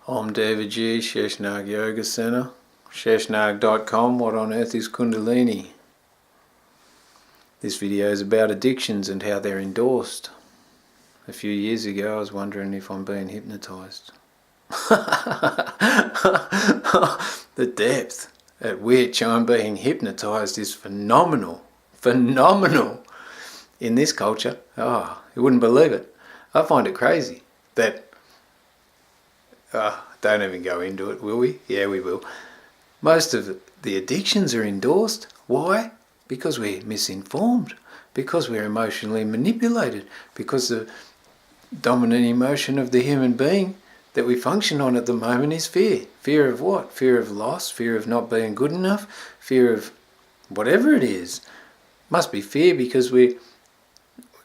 I'm David G, Sheshnag Yoga Center, Sheshnag.com. What on earth is Kundalini? This video is about addictions and how they're endorsed. A few years ago I was wondering if I'm being hypnotized. The depth at which I'm being hypnotized is phenomenal. Phenomenal. In this culture, you wouldn't believe it. I find it crazy that don't even go into it, will we? Yeah, we will. Most of the addictions are endorsed. Why? Because we're misinformed. Because we're emotionally manipulated. Because the dominant emotion of the human being that we function on at the moment is fear. Fear of what? Fear of loss, fear of not being good enough, fear of whatever it is. Must be fear because we're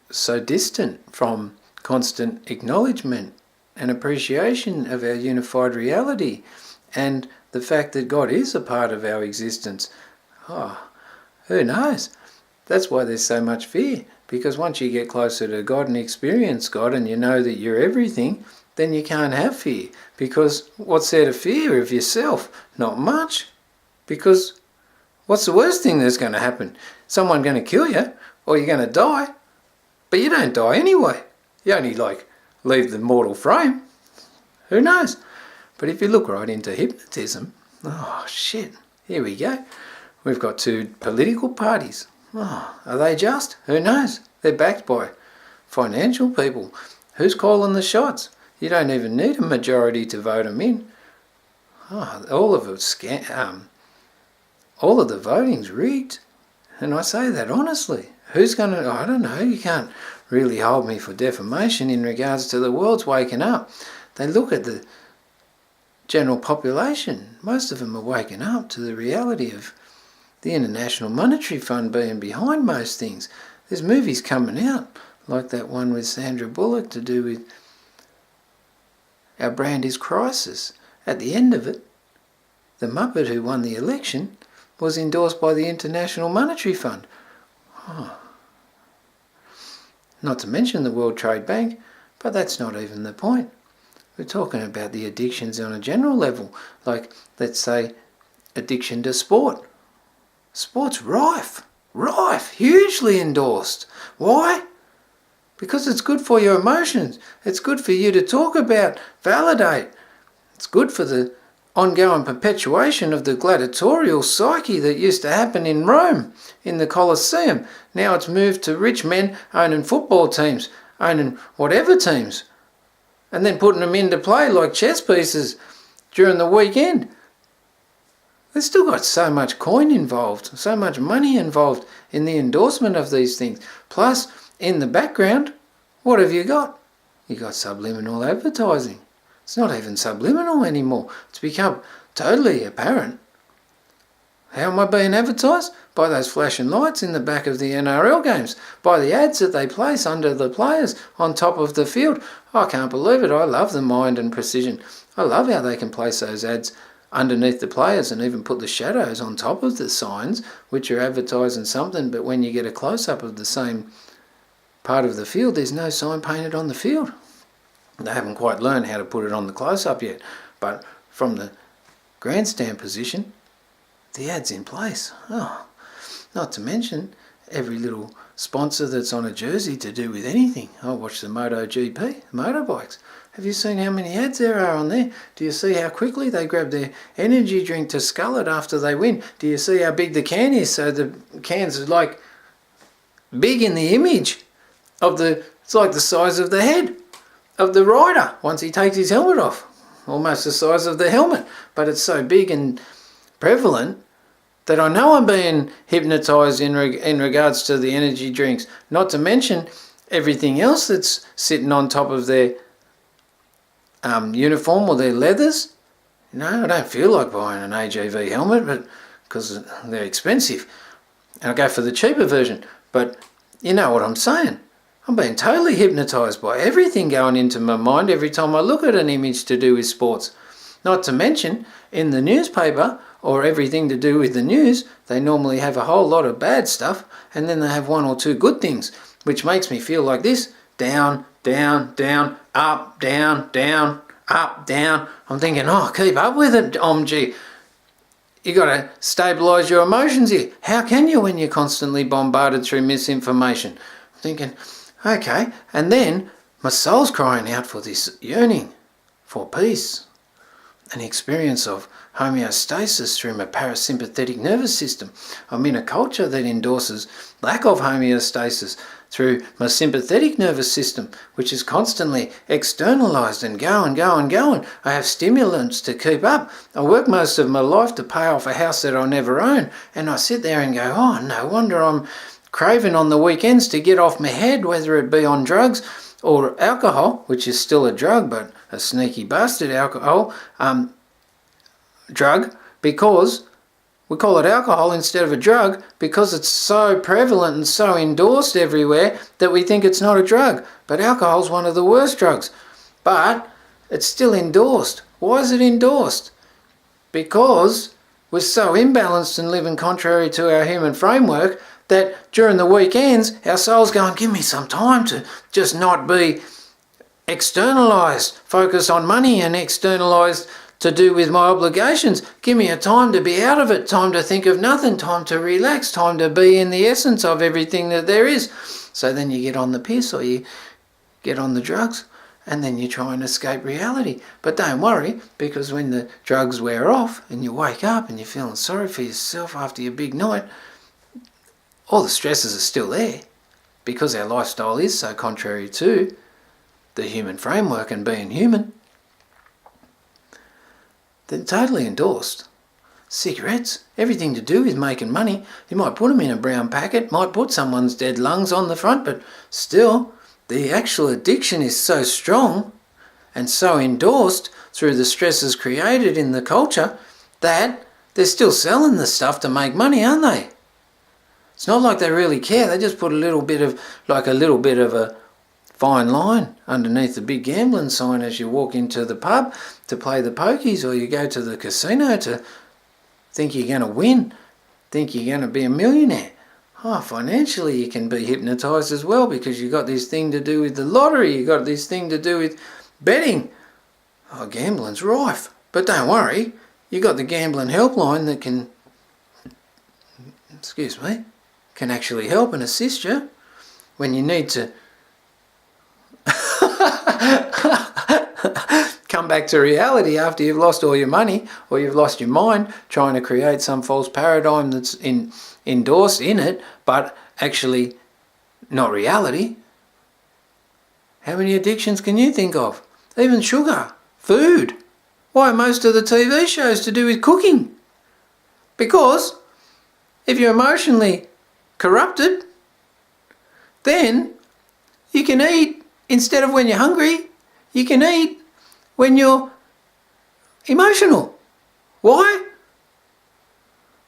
so distant from constant acknowledgement and appreciation of our unified reality and the fact that God is a part of our existence. Who knows? That's why there's so much fear, because once you get closer to God and experience God and you know that you're everything, then you can't have fear, because what's there to fear of yourself? Not much, because what's the worst thing that's going to happen? Someone going to kill you, or you're going to die, but you don't die anyway. You only leave the mortal frame. Who knows? But if you look right into hypnotism, shit, here we go. We've got two political parties. Are they just? Who knows? They're backed by financial people. Who's calling the shots? You don't even need a majority to vote them in. All of the voting's rigged. And I say that honestly. Who's going to... I don't know. You can't really hold me for defamation in regards to the world's waking up. They look at the general population. Most of them are waking up to the reality of the International Monetary Fund being behind most things. There's movies coming out, like that one with Sandra Bullock to do with Our Brand is Crisis. At the end of it, the Muppet who won the election was endorsed by the International Monetary Fund. Not to mention the World Trade Bank, but that's not even the point. We're talking about the addictions on a general level, like, let's say, addiction to sport. Sport's rife, hugely endorsed. Why? Because it's good for your emotions. It's good for you to talk about, validate. It's good for the ongoing perpetuation of the gladiatorial psyche that used to happen in Rome, in the Colosseum. Now it's moved to rich men owning football teams, owning whatever teams, and then putting them into play like chess pieces during the weekend. They've still got so much coin involved, so much money involved in the endorsement of these things. Plus, in the background, what have you got? You got subliminal advertising. It's not even subliminal anymore. It's become totally apparent. How am I being advertised? By those flashing lights in the back of the NRL games. By the ads that they place under the players on top of the field. I can't believe it. I love the mind and precision. I love how they can place those ads underneath the players and even put the shadows on top of the signs, which are advertising something, but when you get a close-up of the same part of the field, there's no sign painted on the field. They haven't quite learned how to put it on the close-up yet, but from the grandstand position, the ad's in place. Not to mention every little sponsor that's on a jersey to do with anything. I watch the MotoGP, motorbikes. Have you seen how many ads there are on there? Do you see how quickly they grab their energy drink to scull it after they win? Do you see how big the can is? So the cans are big in the image of it's like the size of the head of the rider once he takes his helmet off. Almost the size of the helmet. But it's so big and prevalent that I know I'm being hypnotised in regards to the energy drinks. Not to mention everything else that's sitting on top of their uniform or their leathers. I don't feel like buying an AJV helmet, but because they're expensive. And I go for the cheaper version. But you know what I'm saying. I'm being totally hypnotised by everything going into my mind every time I look at an image to do with sports. Not to mention, in the newspaper, or everything to do with the news, they normally have a whole lot of bad stuff, and then they have one or two good things, which makes me feel like this: down, down, down, up, down, down, up, down. I'm thinking, oh, keep up with it, OMG. You got to stabilise your emotions here. How can you when you're constantly bombarded through misinformation? I'm thinking, okay. And then my soul's crying out for this yearning, for peace, an experience of homeostasis through my parasympathetic nervous system. I'm in a culture that endorses lack of homeostasis through my sympathetic nervous system, which is constantly externalized and going. I have stimulants to keep up. I work most of my life to pay off a house that I'll never own, and I sit there and go, oh, no wonder I'm craving on the weekends to get off my head, whether it be on drugs or alcohol, which is still a drug, but a sneaky bastard alcohol drug, because we call it alcohol instead of a drug because it's so prevalent and so endorsed everywhere that we think it's not a drug. But alcohol's one of the worst drugs. But it's still endorsed. Why is it endorsed? Because we're so imbalanced and living contrary to our human framework that during the weekends our soul's going, give me some time to just not be externalised, focus on money and externalised to do with my obligations. Give me a time to be out of it, time to think of nothing, time to relax, time to be in the essence of everything that there is. So then you get on the piss or you get on the drugs and then you try and escape reality. But don't worry, because when the drugs wear off and you wake up and you're feeling sorry for yourself after your big night, all the stresses are still there because our lifestyle is so contrary to the human framework and being human. They're totally endorsed. Cigarettes, everything to do with making money. You might put them in a brown packet, might put someone's dead lungs on the front, but still, the actual addiction is so strong and so endorsed through the stresses created in the culture that they're still selling the stuff to make money, aren't they? It's not like they really care. They just put a little bit of a fine line underneath the big gambling sign as you walk into the pub to play the pokies, or you go to the casino to think you're going to win, think you're going to be a millionaire. Oh, financially you can be hypnotised as well because you've got this thing to do with the lottery, you've got this thing to do with betting. Oh, gambling's rife. But don't worry, you've got the gambling helpline that can actually help and assist you when you need to come back to reality after you've lost all your money or you've lost your mind trying to create some false paradigm that's endorsed in it but actually not reality. How many addictions can you think of? Even sugar, food. Why, most of the TV shows to do with cooking. Because if you're emotionally corrupted, then you can eat instead of when you're hungry. You can eat when you're emotional. Why?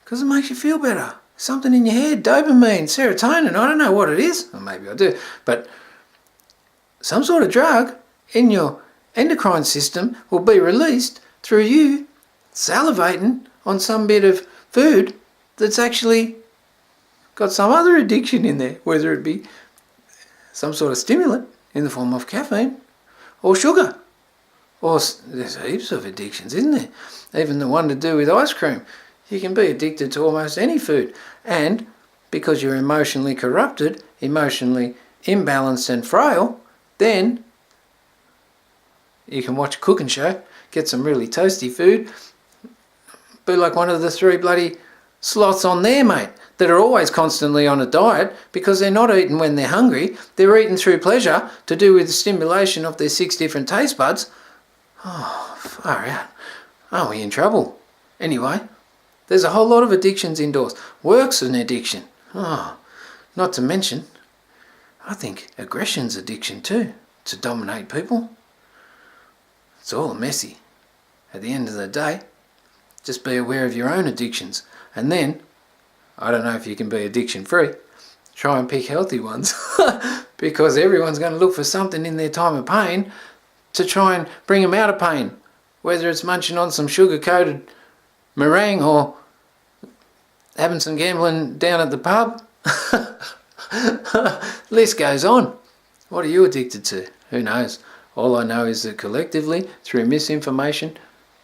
Because it makes you feel better. Something in your head, dopamine, serotonin, I don't know what it is. Or maybe I do. But some sort of drug in your endocrine system will be released through you salivating on some bit of food that's actually got some other addiction in there, whether it be some sort of stimulant in the form of caffeine or sugar. Or there's heaps of addictions, isn't there? Even the one to do with ice cream. You can be addicted to almost any food. And because you're emotionally corrupted, emotionally imbalanced and frail, then you can watch a cooking show, get some really toasty food, be like one of the 3 bloody sloths on there, mate, that are always constantly on a diet because they're not eating when they're hungry. They're eating through pleasure to do with the stimulation of their 6 different taste buds. Oh, far out. Aren't we in trouble? Anyway, there's a whole lot of addictions endorsed. Work's an addiction. Oh, not to mention, I think aggression's addiction too, to dominate people. It's all messy. At the end of the day, just be aware of your own addictions. And then, I don't know if you can be addiction free, try and pick healthy ones. Because everyone's going to look for something in their time of pain to try and bring them out of pain. Whether it's munching on some sugar-coated meringue or having some gambling down at the pub. List goes on. What are you addicted to? Who knows? All I know is that collectively, through misinformation,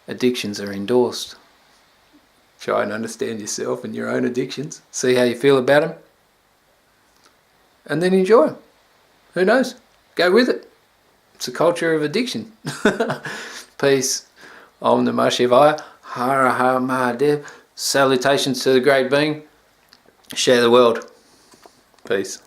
addictions are endorsed. Try and understand yourself and your own addictions. See how you feel about them. And then enjoy them. Who knows? Go with it. It's a culture of addiction. Peace. Om Namah Shivaya. Har Har Mahadev. Salutations to the great being. Share the world. Peace.